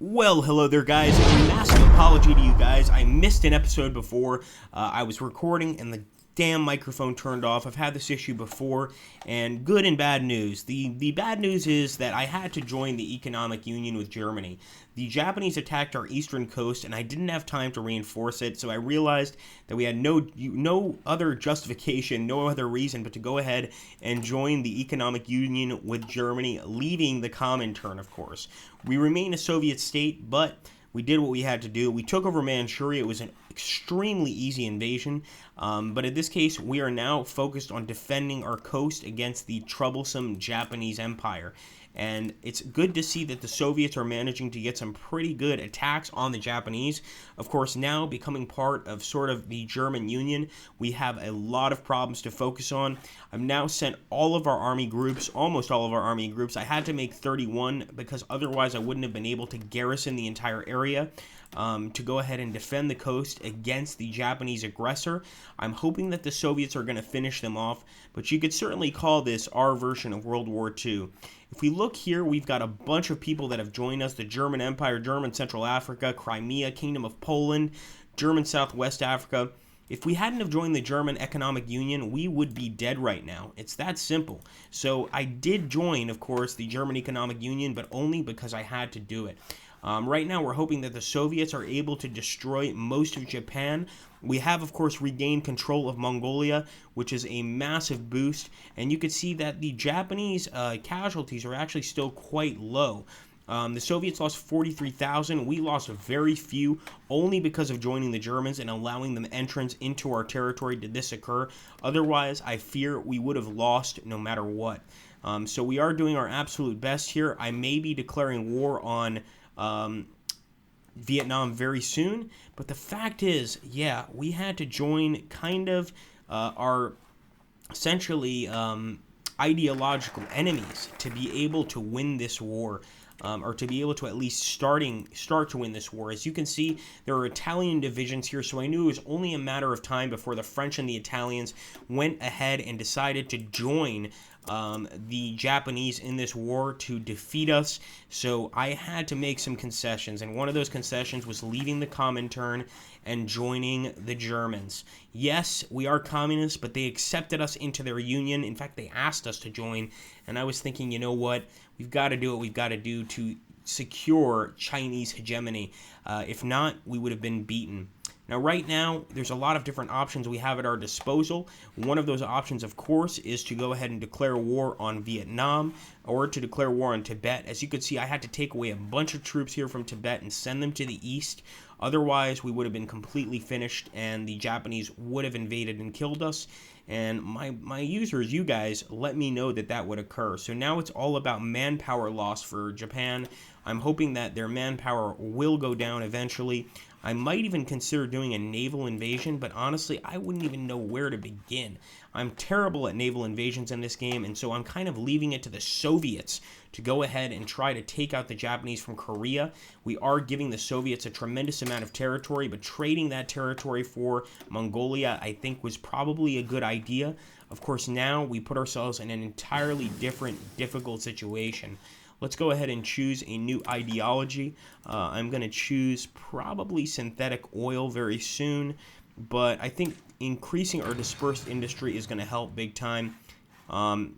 Well, hello there, guys. A massive apology to you guys. I missed an episode before. I was recording and the damn microphone turned off. I've had this issue before, and good and bad news. The bad news is that I had to join the economic union with Germany. The Japanese attacked our eastern coast, and I didn't have time to reinforce it, so I realized that we had no other justification, no other reason but to go ahead and join the economic union with Germany, leaving the Comintern, of course. We remain a Soviet state, but we did what we had to do. We took over Manchuria. It was an extremely easy invasion, but in this case, we are now focused on defending our coast against the troublesome Japanese Empire. And it's good to see that the Soviets are managing to get some pretty good attacks on the Japanese. Of course, now becoming part of sort of the German Union, we have a lot of problems to focus on. I've now sent all of our army groups, almost all of our army groups. I had to make 31 because otherwise I wouldn't have been able to garrison the entire area. To go ahead and defend the coast against the Japanese aggressor. I'm hoping that the Soviets are going to finish them off, but you could certainly call this our version of World War II. If we look here, we've got a bunch of people that have joined us: the German Empire, German Central Africa, Crimea, Kingdom of Poland, German Southwest Africa. If we hadn't have joined the German Economic Union, we would be dead right now. It's that simple. So I did join, of course, the German Economic Union, but only because I had to do it. Right now, we're hoping that the Soviets are able to destroy most of Japan. We have, of course, regained control of Mongolia, which is a massive boost. And you can see that the Japanese casualties are actually still quite low. The Soviets lost 43,000. We lost very few, only because of joining the Germans and allowing them entrance into our territory did this occur. Otherwise, I fear we would have lost no matter what. So we are doing our absolute best here. I may be declaring war on Vietnam very soon, but the fact is, yeah, we had to join kind of our essentially ideological enemies to be able to win this war. Or to be able to at least start to win this war. As you can see, there are Italian divisions here, so I knew it was only a matter of time before the French and the Italians went ahead and decided to join the Japanese in this war to defeat us. So I had to make some concessions, and one of those concessions was leaving the Comintern and joining the Germans. Yes, we are communists, but they accepted us into their union. In fact, they asked us to join, and I was thinking, you know what? We've got to do what we've got to do to secure Chinese hegemony. If not, we would have been beaten. Now, right now, there's a lot of different options we have at our disposal. One of those options, of course, is to go ahead and declare war on Vietnam or to declare war on Tibet. As you can see, I had to take away a bunch of troops here from Tibet and send them to the east. Otherwise, we would have been completely finished and the Japanese would have invaded and killed us. And my users, you guys, let me know that that would occur. So now it's all about manpower loss for Japan. I'm hoping that their manpower will go down eventually. I might even consider doing a naval invasion, but honestly, I wouldn't even know where to begin. I'm terrible at naval invasions in this game, and so I'm kind of leaving it to the Soviets to go ahead and try to take out the Japanese from Korea. We are giving the Soviets a tremendous amount of territory, but trading that territory for Mongolia, I think, was probably a good idea. Of course, now we put ourselves in an entirely different, difficult situation. Let's go ahead and choose a new ideology. I'm going to choose probably synthetic oil very soon, but I think increasing our dispersed industry is going to help big time. And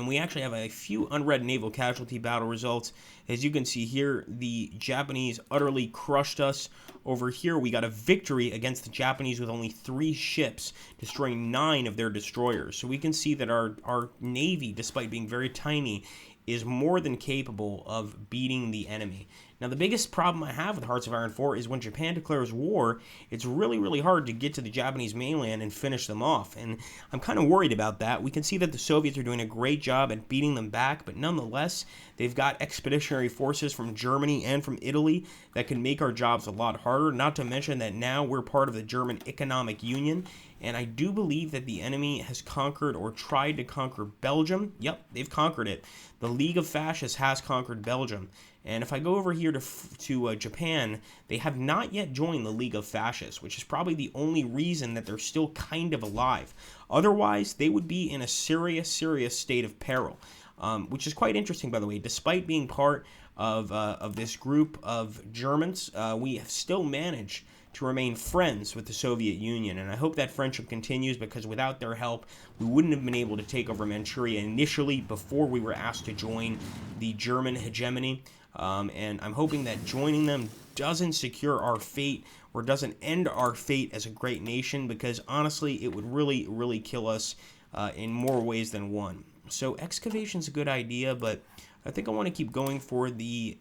we actually have a few unread naval casualty battle results. As you can see here, the Japanese utterly crushed us. Over here, we got a victory against the Japanese with only 3 ships, destroying 9 of their destroyers. So we can see that our navy, despite being very tiny, is more than capable of beating the enemy. Now, the biggest problem I have with Hearts of Iron 4 is when Japan declares war, it's really, really hard to get to the Japanese mainland and finish them off. And I'm kind of worried about that. We can see that the Soviets are doing a great job at beating them back, but nonetheless, they've got expeditionary forces from Germany and from Italy that can make our jobs a lot harder, not to mention that now we're part of the German Economic Union. And I do believe that the enemy has conquered or tried to conquer Belgium. Yep, they've conquered it. The League of Fascists has conquered Belgium. And if I go over here to Japan, they have not yet joined the League of Fascists, which is probably the only reason that they're still kind of alive. Otherwise, they would be in a serious, serious state of peril, which is quite interesting, by the way. Despite being part of this group of Germans, we have still managed to remain friends with the Soviet Union. And I hope that friendship continues, because without their help, we wouldn't have been able to take over Manchuria initially before we were asked to join the German hegemony. And I'm hoping that joining them doesn't secure our fate, or doesn't end our fate as a great nation, because honestly, it would really, really kill us in more ways than one. So excavation's a good idea, but I think I want to keep going for the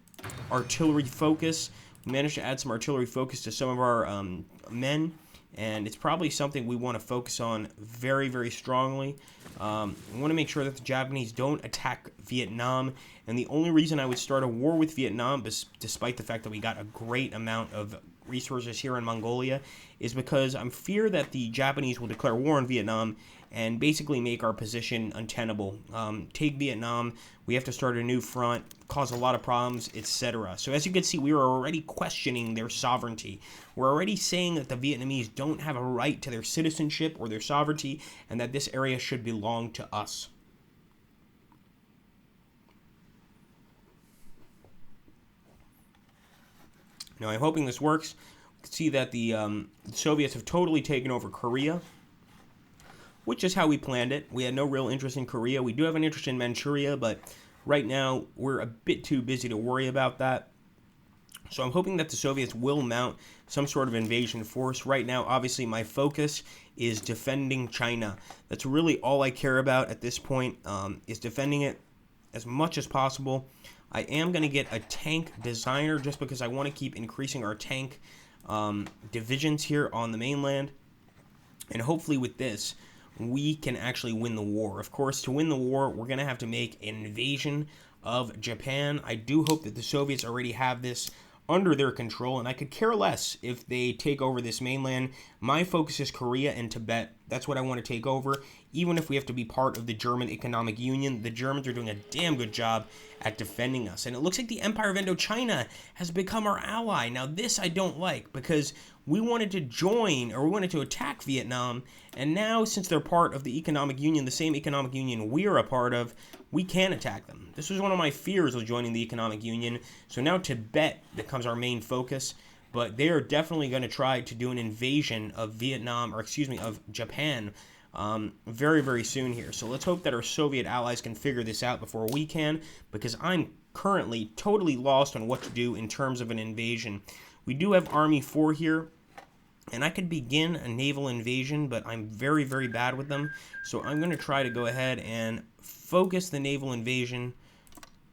artillery focus. We managed to add some artillery focus to some of our men, and it's probably something we want to focus on very, very strongly. We want to make sure that the Japanese don't attack Vietnam, and the only reason I would start a war with Vietnam, despite the fact that we got a great amount of resources here in Mongolia, is because I'm fear that the Japanese will declare war on Vietnam and basically make our position untenable. Take Vietnam, we have to start a new front, cause a lot of problems, etc. So as you can see, we are already questioning their sovereignty. We're already saying that the Vietnamese don't have a right to their citizenship or their sovereignty, and that this area should belong to us. Now, I'm hoping this works. You can see that the Soviets have totally taken over Korea, which is how we planned it. We had no real interest in Korea. We do have an interest in Manchuria, but right now we're a bit too busy to worry about that. So I'm hoping that the Soviets will mount some sort of invasion force. Right now, obviously, my focus is defending China. That's really all I care about at this point, is defending it as much as possible. I am going to get a tank designer just because I want to keep increasing our tank divisions here on the mainland. And hopefully with this, we can actually win the war. Of course, to win the war, we're going to have to make an invasion of Japan. I do hope that the Soviets already have this under their control, and I could care less if they take over this mainland. My focus is Korea and Tibet. That's what I want to take over, even if we have to be part of the German Economic Union. The Germans are doing a damn good job at defending us, and it looks like the Empire of Indochina has become our ally. Now, this I don't like, because we wanted to join, or we wanted to attack Vietnam, and now, since they're part of the Economic Union, the same Economic Union we're a part of, we can attack them. This was one of my fears of joining the Economic Union, so now Tibet becomes our main focus, but they are definitely going to try to do an invasion of Vietnam, or excuse me, of Japan, very, very soon here. So let's hope that our Soviet allies can figure this out before we can, because I'm currently totally lost on what to do in terms of an invasion. We do have Army 4 here, and I could begin a naval invasion, but I'm very, very bad with them. So I'm going to try to go ahead and focus the naval invasion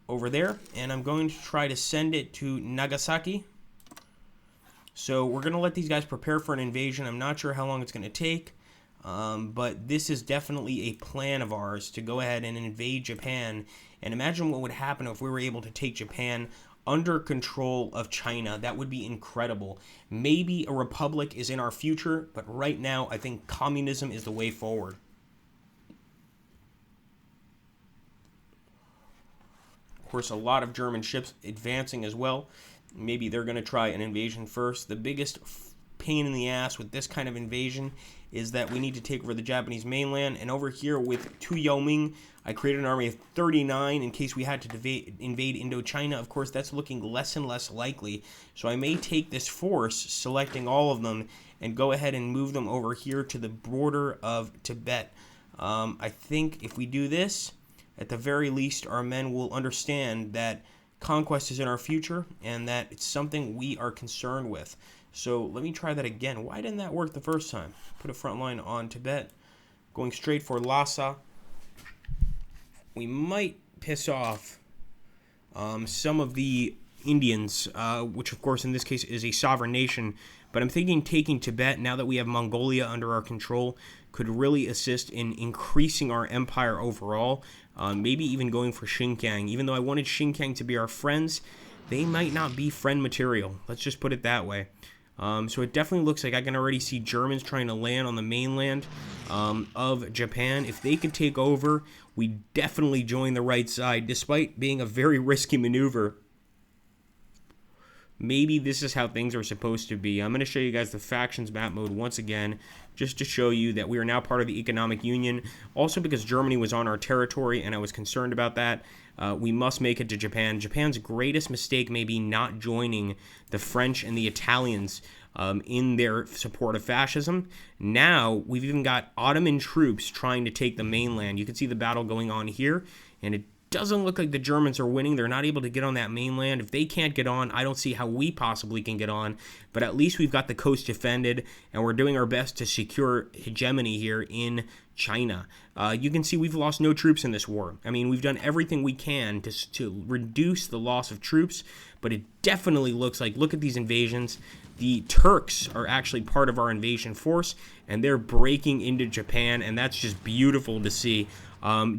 over there, and I'm going to try to send it to Nagasaki. So we're going to let these guys prepare for an invasion. I'm not sure how long it's going to take, but this is definitely a plan of ours to go ahead and invade Japan. And imagine what would happen if we were able to take Japan under control of China. That would be incredible. Maybe a republic is in our future, but right now I think communism is the way forward. Of course, a lot of German ships advancing as well. Maybe they're going to try an invasion first. The biggest pain in the ass with this kind of invasion is that we need to take over the Japanese mainland. And over here with Tu Yaoming, I created an army of 39 in case we had to invade Indochina. Of course, that's looking less and less likely. So I may take this force, selecting all of them, and go ahead and move them over here to the border of Tibet. I think if we do this, at the very least, our men will understand that conquest is in our future and that it's something we are concerned with. So let me try that again. Why didn't that work the first time? Put a front line on Tibet, going straight for Lhasa. We might piss off some of the Indians, which of course in this case is a sovereign nation. But I'm thinking taking Tibet, now that we have Mongolia under our control, could really assist in increasing our empire overall. Maybe even going for Xinjiang. Even though I wanted Xinjiang to be our friends, they might not be friend material. Let's just put it that way. So it definitely looks like I can already see Germans trying to land on the mainland of Japan. If they could take over, we definitely join the right side, despite being a very risky maneuver. maybe this is how things are supposed to be. I'm going to show you guys the factions map mode once again, just to show you that we are now part of the economic union. Also because Germany was on our territory and I was concerned about that. We must make it to Japan. Japan's greatest mistake may be not joining the French and the Italians in their support of fascism. Now, we've even got Ottoman troops trying to take the mainland. You can see the battle going on here, and it doesn't look like the Germans are winning. They're not able to get on that mainland. If they can't get on, I don't see how we possibly can get on. But at least we've got the coast defended, and we're doing our best to secure hegemony here in China. You can see we've lost no troops in this war. I mean, we've done everything we can to reduce the loss of troops, but it definitely looks like, look at these invasions. The Turks are actually part of our invasion force, and they're breaking into Japan, and that's just beautiful to see.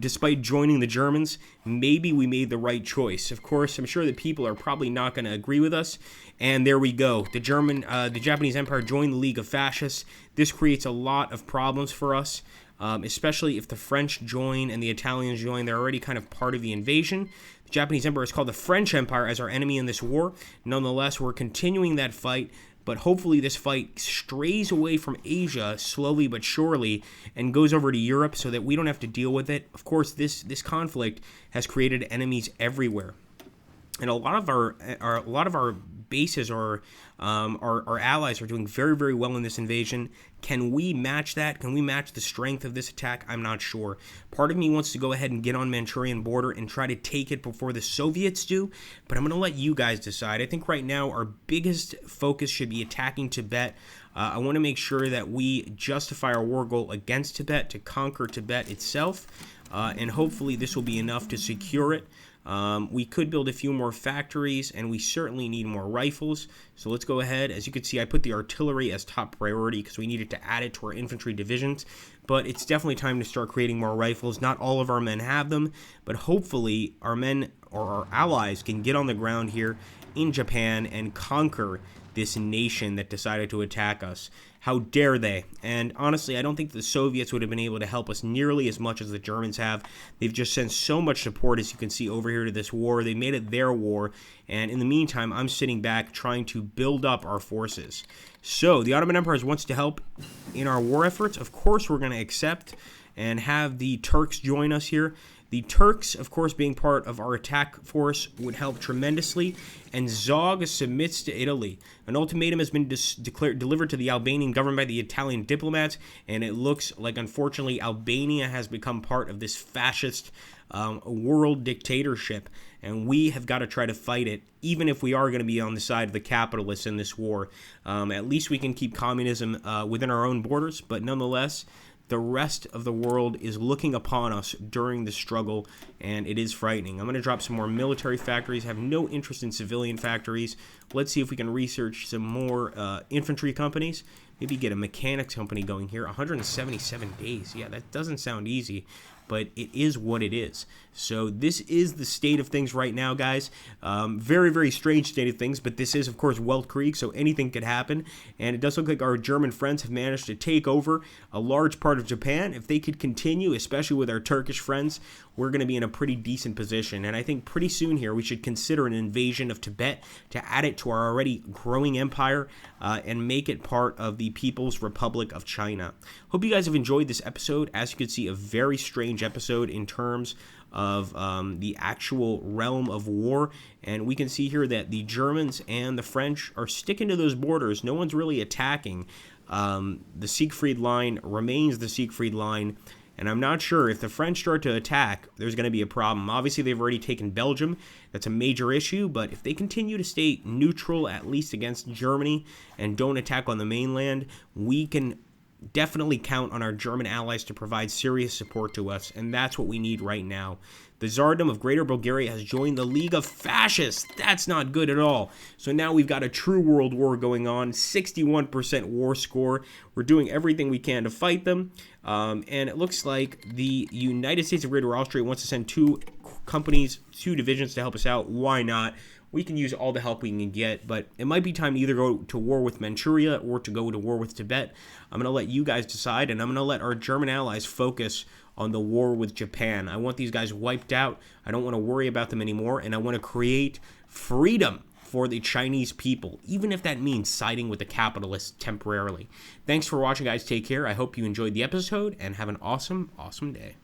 Despite joining the Germans, maybe we made the right choice. Of course, I'm sure that people are probably not going to agree with us. And there we go. The Japanese Empire joined the League of Fascists. This creates a lot of problems for us, especially if the French join and the Italians join. They're already kind of part of the invasion. The Japanese Empire is called the French Empire as our enemy in this war. Nonetheless, we're continuing that fight. But hopefully this fight strays away from Asia slowly but surely and goes over to Europe so that we don't have to deal with it. Of course, this conflict has created enemies everywhere. And a lot of our bases or our allies are doing very, very well in this invasion. Can we match that? Can we match the strength of this attack? I'm not sure. Part of me wants to go ahead and get on Manchurian border and try to take it before the Soviets do, but I'm going to let you guys decide. I think right now our biggest focus should be attacking Tibet. I want to make sure that we justify our war goal against Tibet to conquer Tibet itself, and hopefully this will be enough to secure it. We could build a few more factories, and we certainly need more rifles. So let's go ahead. As you can see, I put the artillery as top priority because we needed to add it to our infantry divisions. But it's definitely time to start creating more rifles. Not all of our men have them, but hopefully our men or our allies can get on the ground here in Japan and conquer this nation that decided to attack us. How dare they? And honestly, I don't think the Soviets would have been able to help us nearly as much as the Germans have. They've just sent so much support, as you can see over here, to this war. They made it their war. And in the meantime, I'm sitting back trying to build up our forces. So the Ottoman Empire wants to help in our war efforts. Of course, we're going to accept and have the Turks join us here. The Turks, of course, being part of our attack force would help tremendously, and Zog submits to Italy. An ultimatum has been delivered to the Albanian government by the Italian diplomats, and it looks like, unfortunately, Albania has become part of this fascist world dictatorship, and we have got to try to fight it, even if we are going to be on the side of the capitalists in this war. At least we can keep communism within our own borders, but nonetheless, the rest of the world is looking upon us during the struggle, and it is frightening. I'm going to drop some more military factories. I have no interest in civilian factories. Let's see if we can research some more infantry companies. Maybe get a mechanics company going here. 177 days. Yeah, that doesn't sound easy, but it is what it is. So this is the state of things right now, guys. Very, very strange state of things, but this is, of course, Weltkrieg, so anything could happen. And it does look like our German friends have managed to take over a large part of Japan. If they could continue, especially with our Turkish friends, we're going to be in a pretty decent position. And I think pretty soon here we should consider an invasion of Tibet to add it to our already growing empire and make it part of the People's Republic of China. Hope you guys have enjoyed this episode. As you can see, a very strange episode in terms of the actual realm of war, and we can see here that the Germans and the French are sticking to those borders. No one's really attacking. The Siegfried Line remains the Siegfried Line, and I'm not sure if the French start to attack, there's going to be a problem. Obviously, they've already taken Belgium. That's a major issue, but if they continue to stay neutral, at least against Germany, and don't attack on the mainland, we can definitely count on our German allies to provide serious support to us, and that's what we need right now. The Tsardom of Greater Bulgaria has joined the League of Fascists. That's not good at all. So now we've got a true world war going on, 61% war score. We're doing everything we can to fight them, and it looks like the United States of Greater Austria wants to send two divisions to help us out. Why not? We can use all the help we can get, but it might be time to either go to war with Manchuria or to go to war with Tibet. I'm going to let you guys decide, and I'm going to let our German allies focus on the war with Japan. I want these guys wiped out. I don't want to worry about them anymore, and I want to create freedom for the Chinese people, even if that means siding with the capitalists temporarily. Thanks for watching, guys. Take care. I hope you enjoyed the episode, and have an awesome, awesome day.